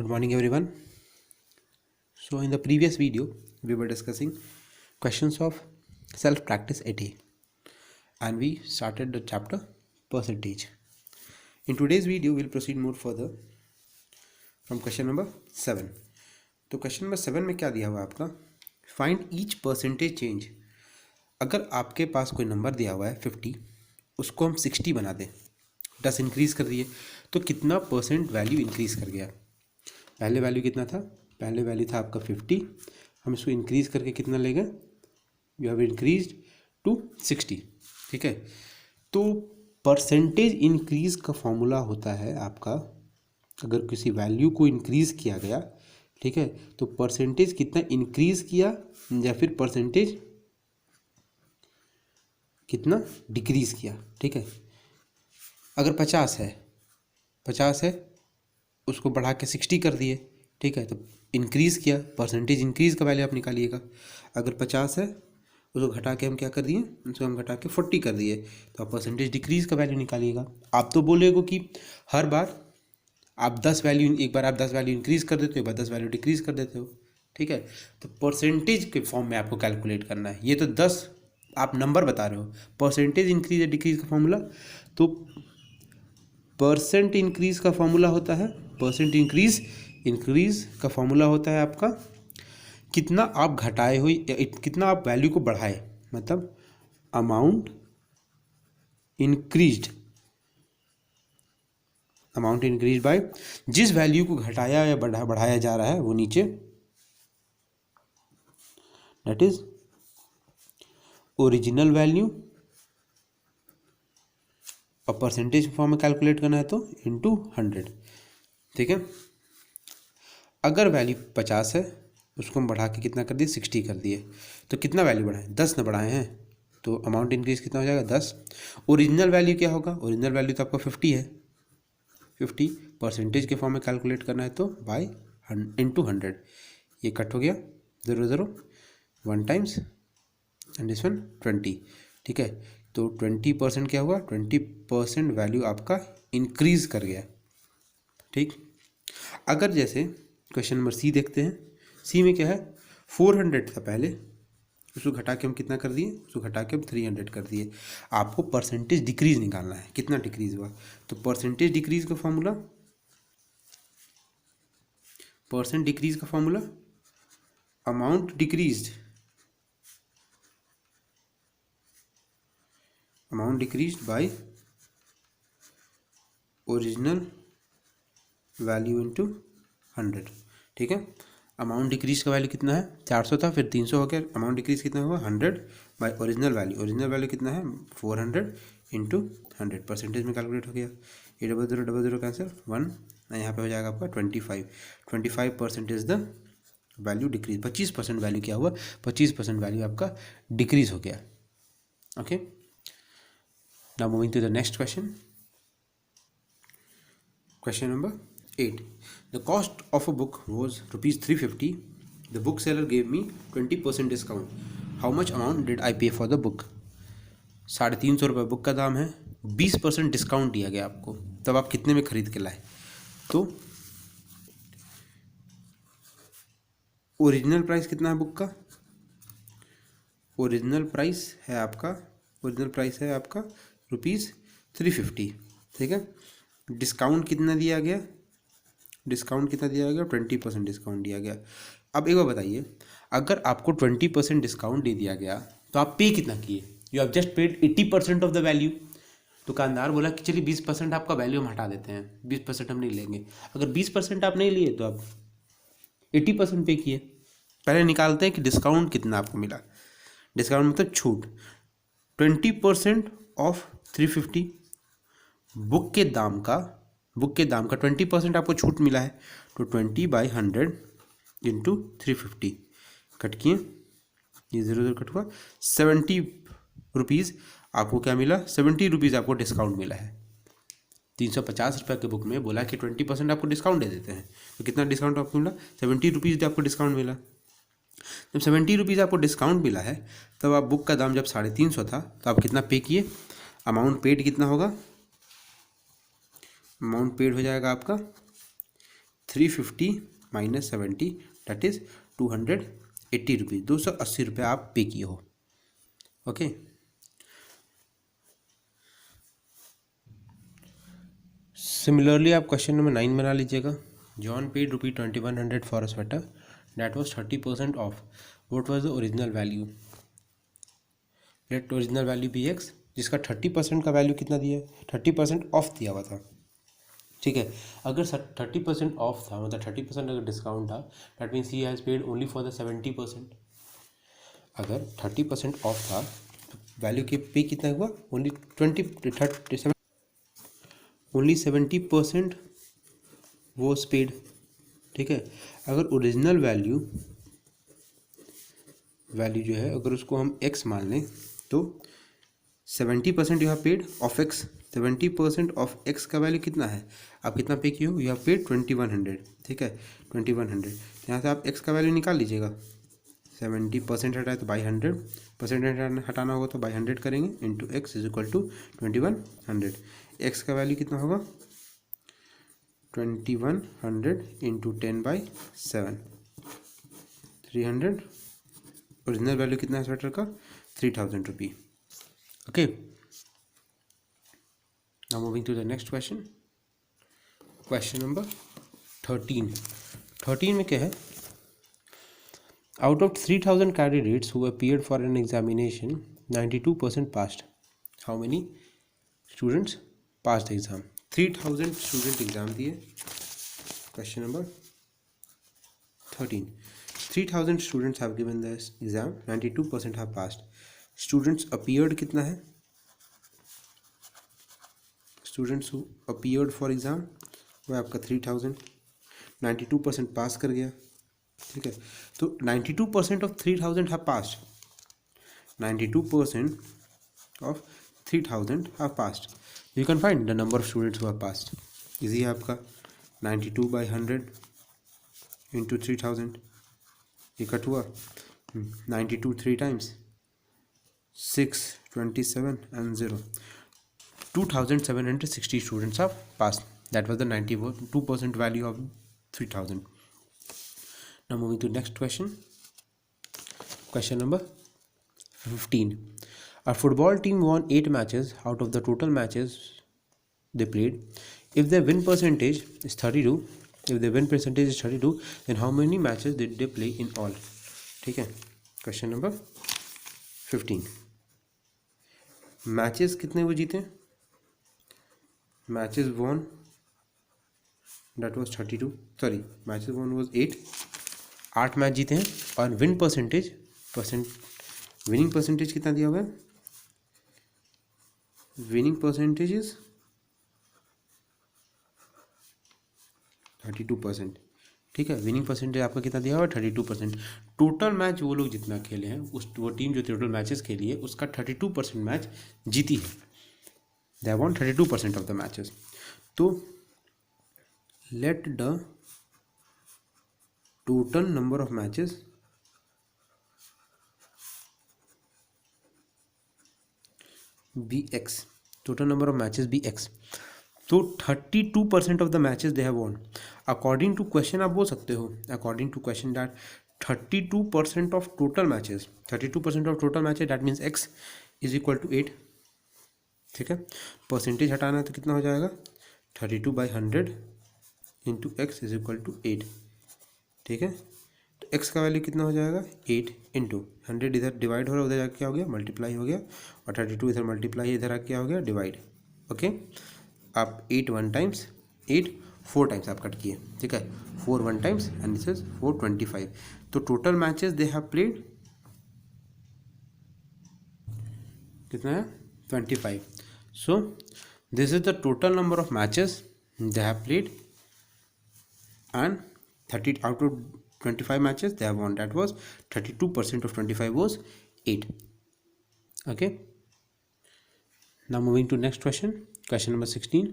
Good morning everyone. So in the previous video we were discussing questions of self practice 80 and we started the chapter percentage. In today's video we'll proceed more further from question number 7. तो question number 7 में क्या दिया हुआ है आपका, find each percentage change. अगर आपके पास कोई नंबर दिया हुआ है 50, उसको हम 60 बना दें, 10 इंक्रीज़ कर दिए तो कितना परसेंट वैल्यू इंक्रीज़ कर गया। पहले वैल्यू कितना था, पहले वैल्यू था आपका 50, हम इसको इंक्रीज़ करके कितना लेंगे, यू हैव इंक्रीज टू 60। ठीक है, तो परसेंटेज इंक्रीज़ का फॉर्मूला होता है आपका, अगर किसी वैल्यू को इंक्रीज़ किया गया, ठीक है, तो परसेंटेज कितना इंक्रीज़ किया या फिर परसेंटेज कितना डिक्रीज़ किया। ठीक है, अगर 50 है उसको बढ़ा के 60 कर दिए, ठीक है, तो इंक्रीज़ किया, परसेंटेज इंक्रीज़ का वैल्यू आप निकालिएगा। अगर 50 है उसको घटा के हम क्या कर दिए, उसको हम घटा के 40 कर दिए, तो आप परसेंटेज डिक्रीज़ का वैल्यू निकालिएगा। आप तो बोलेगो कि हर बार आप 10 वैल्यू, एक बार आप 10 वैल्यू इंक्रीज़ कर देते हो, एक बार 10 वैल्यू डिक्रीज़ कर देते हो। ठीक है, तो परसेंटेज के फॉर्म में आपको कैलकुलेट करना है। ये तो 10 आप नंबर बता रहे हो, परसेंटेज इंक्रीज या डिक्रीज़ का फॉर्मूला, तो परसेंट इंक्रीज़ का फॉर्मूला होता है, परसेंट इंक्रीज़ का फॉर्मूला होता है आपका कितना आप घटाए हुई, कितना आप वैल्यू को बढ़ाए, मतलब अमाउंट इंक्रीज बाय जिस वैल्यू को घटाया या बढ़ाया जा रहा है वो नीचे, दैट इज ओरिजिनल वैल्यू, और परसेंटेज फॉर्म में कैलकुलेट करना है तो इंटू 100। ठीक है, अगर वैल्यू 50 है उसको हम बढ़ा के कितना कर दिए, 60 कर दिए, तो कितना वैल्यू बढ़ाए, 10 न बढ़ाए हैं, तो अमाउंट इंक्रीज कितना हो जाएगा, 10। ओरिजिनल वैल्यू क्या होगा, ओरिजिनल वैल्यू तो आपका 50 है, 50 परसेंटेज के फॉर्म में कैलकुलेट करना है तो बाय इंटू 100, ये कट हो गया, 0 0 1 टाइम्स एंड दिस वन 20। ठीक है, तो 20% क्या हुआ, 20% वैल्यू आपका इंक्रीज कर गया। ठीक, अगर जैसे क्वेश्चन नंबर सी देखते हैं, सी में क्या है, 400 था पहले, उसको घटा के हम कितना कर दिए, उसको घटा के हम 300 कर दिए। आपको परसेंटेज डिक्रीज निकालना है, कितना डिक्रीज हुआ, तो परसेंटेज डिक्रीज का फॉर्मूला, परसेंट डिक्रीज का formula amount decreased bye original value into 100। ठीक है, अमाउंट डिक्रीज का वैल्यू कितना है, 400 था, फिर 300 हो गया, अमाउंट डिक्रीज कितना हुआ, 100 बाय ओरिजिनल वैल्यू कितना है, 400 इंटू 100, परसेंटेज में कैलकुलेट हो गया। ये 00 कैंसिल 1, यहाँ पे हो जाएगा आपका 25% is the value decrease, 25% value क्या हुआ, 25% वैल्यू आपका डिक्रीज हो गया। Okay, now moving to the next question, question number 8. The cost of a book was rupees 350. The bookseller gave me 20% discount. How much amount did I pay for the book? 350 रुपये book का दाम है, 20% discount दिया गया आपको, तब आप कितने में खरीद के लाए। तो ओरिजिनल प्राइस कितना है बुक का, ओरिजिनल प्राइस है आपका रुपीज़ 350। ठीक है, डिस्काउंट कितना दिया गया, 20% डिस्काउंट दिया गया। अब एक बार बताइए, अगर आपको 20% डिस्काउंट दे दिया गया तो आप पे कितना किए, you have just paid 80% of the value. दुकानदार बोला कि चलिए 20% आपका वैल्यू हम हटा देते हैं, 20% हम नहीं लेंगे। अगर 20% आप नहीं लिए तो आप 80% पे किए। पहले निकालते हैं कि डिस्काउंट कितना आपको मिला, डिस्काउंट मतलब छूट, 20% ऑफ 350, बुक के दाम का 20% आपको छूट मिला है, तो 20/100 इंटू 350 कट किए, ये 0 कट हुआ, 70 रुपीज़ आपको क्या मिला, 70 रुपीज़ आपको डिस्काउंट मिला है। 350 रुपये के बुक में बोला कि 20% आपको डिस्काउंट दे देते हैं, तो कितना डिस्काउंट आपको मिला, 70 रुपीज़ आपको डिस्काउंट मिला। जब 70 रुपीज़ आपको डिस्काउंट मिला है, तब आप बुक का दाम जब 350 था तो आप कितना पे किए, अमाउंट पेड कितना होगा, अमाउंट पेड हो जाएगा आपका 350 माइनस 70 दैट इज 280 रुपीज़, 280 रुपये आप पे किए हो। ओके, सिमिलरली आप क्वेश्चन नंबर 9 बना लीजिएगा। John paid ₹2100 for a sweater that was 30% off, what was the original value, let original value be x, जिसका 30% का वैल्यू कितना दिया है, 30% ऑफ दिया हुआ था। ठीक है, अगर 30% ऑफ था, मतलब 30% अगर डिस्काउंट था, that means he has paid only for the 70%। अगर 30% ऑफ था तो वैल्यू के पे कितना हुआ, ओनली 70% वॉज पेड। ठीक है, अगर ओरिजिनल वैल्यू जो है अगर उसको हम x मान लें तो 70% you have paid of x, 70% of x का वैल्यू कितना है, आप कितना पे किए हो, यू हैव पेड 2100। ठीक है, 2100, यहाँ से आप x का वैल्यू निकाल लीजिएगा। 70% हटाए तो बाई 100%, हटाना होगा तो बाई 100 करेंगे, into x is equal to 2100। x का वैल्यू कितना होगा, 2100 इंटू 10/7, 300। ओरिजिनल वैल्यू कितना है स्वेटर का, 3000 rupee. Okay, now moving to the next question, question number 13 में क्या है, out of 3000 candidates who appeared for an examination 92% passed, how many students pass the exam. 3000 student exam दिए, question number 13, 3000 students have given the exam, 92% have passed, students appeared कितना है, students who appeared for exam वो आपका 3000, 92% पास कर गया। ठीक है, तो 92% of 3000 have passed, 92% of 3000 have passed, you can find the number of students who have passed. Easy है आपका, 92/100 इंटू 3000, ये कट हुआ 92 3 times 6, 27 and 0, 2760 students have passed. That was the 92% value of 3000. Now moving to next question. Question number 15. A football team won 8 matches out of the total matches they played. If their win percentage is 32, then how many matches did they play in all? ठीक है, question number 15, matches कितने वो जीते, matches won that was 32, sorry matches won was 8 match जीते हैं, और winning percentage कितना दिया हुआ है, विनिंग परसेंटेज इज 32%। ठीक है, विनिंग परसेंटेज आपका कितना दिया हुआ है, 32%। टोटल मैच वो लोग जितना खेले हैं, वो टीम जो टोटल मैचेस खेली है उसका 32% मैच जीती है, they won 32% of the matches. तो let the total number of matches be X, total number of matches be X. तो 32% of the matches they have won. According to question आप बोल सकते हो, according to question that 32% of total matches, 32% of total matches that means X is equal to 8। ठीक है, percentage हटाना है तो कितना हो जाएगा, 32/100 into x is equal to 8। ठीक है, तो एक्स का वैल्यू कितना हो जाएगा, 8 इंटू 100, इधर डिवाइड हो रहा है, उधर जाके क्या हो गया, मल्टीप्लाई हो गया, और 32 इधर मल्टीप्लाई, इधर आके क्या हो गया, डिवाइड। ओके, आप 8 1 टाइम्स, 8 4 टाइम्स आप कट किए। ठीक है, 4 1 टाइम्स एंड दिस इज 4 25। तो total matches they have played कितना है, 25। So this is the total number of matches they have played, and 30 out of 25 matches they have won, that was 32% of 25 was 8. Okay, now moving to next question, question number 16.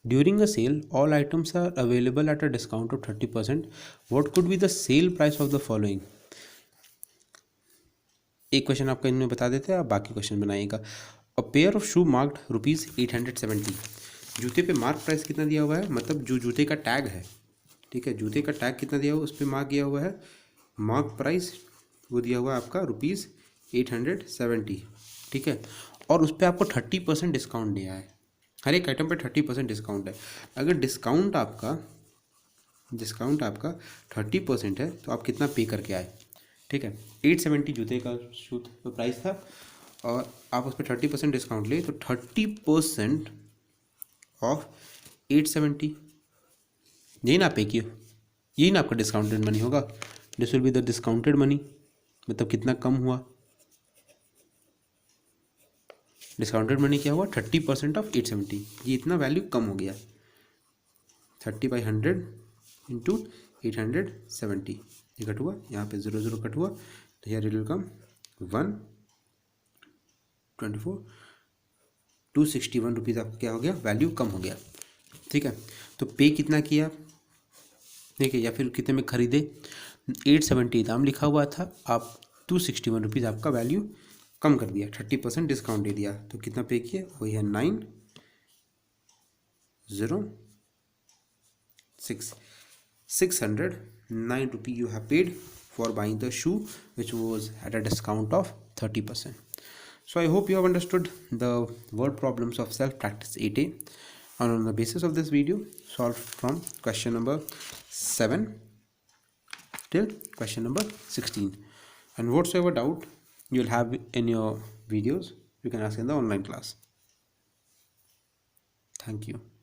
During a sale all items are available at a discount of 30%. What could be the sale price of the following? एक question आपका इनमें बता देते हैं, आप बाकी question बनाइएगा। A pair of shoe marked ₹870, जूते पे मार्क प्राइस कितना दिया हुआ है, मतलब जो जूते का टैग है ठीक है। जूते का टैग कितना दिया हुआ उस पर मार्क किया हुआ है, मार्क प्राइस वो दिया हुआ है आपका ₹870, ठीक है। और उस पर आपको 30% डिस्काउंट दिया है, हर एक आइटम पे 30% डिस्काउंट है। अगर डिस्काउंट आपका 30% है तो आप कितना पे करके आए, ठीक है। 870 जूते का शूट तो प्राइस था और आप उस पर 30% डिस्काउंट ले तो 30% ऑफ 870, यही ना पे किए, यही ना आपका डिस्काउंटेड मनी होगा। This will be the discounted money, मतलब कितना कम हुआ। डिस्काउंटेड मनी क्या हुआ, 30% ऑफ 870, ये इतना वैल्यू कम हो गया। 30/100 इंटू 870, ये कट हुआ, यहाँ पे 0 कट हुआ तो यहाँ रियल कम 124 261 रुपीज़ आपका क्या हो गया, वैल्यू कम हो गया, ठीक है। तो पे कितना किया, ठीक है, या फिर कितने में खरीदे, 870 दाम लिखा हुआ था, आप 261 रुपीज़ आपका वैल्यू कम कर दिया, 30% डिस्काउंट दे दिया, तो कितना पे किया, वही है 609 रुपी you have paid for buying the shoe which was at a discount of 30%. So I hope you have understood the word problems of self practice 8A, and on the basis of this video solve from question number 7 till question number 16, and whatsoever doubt you'll have in your videos you can ask in the online class. Thank you.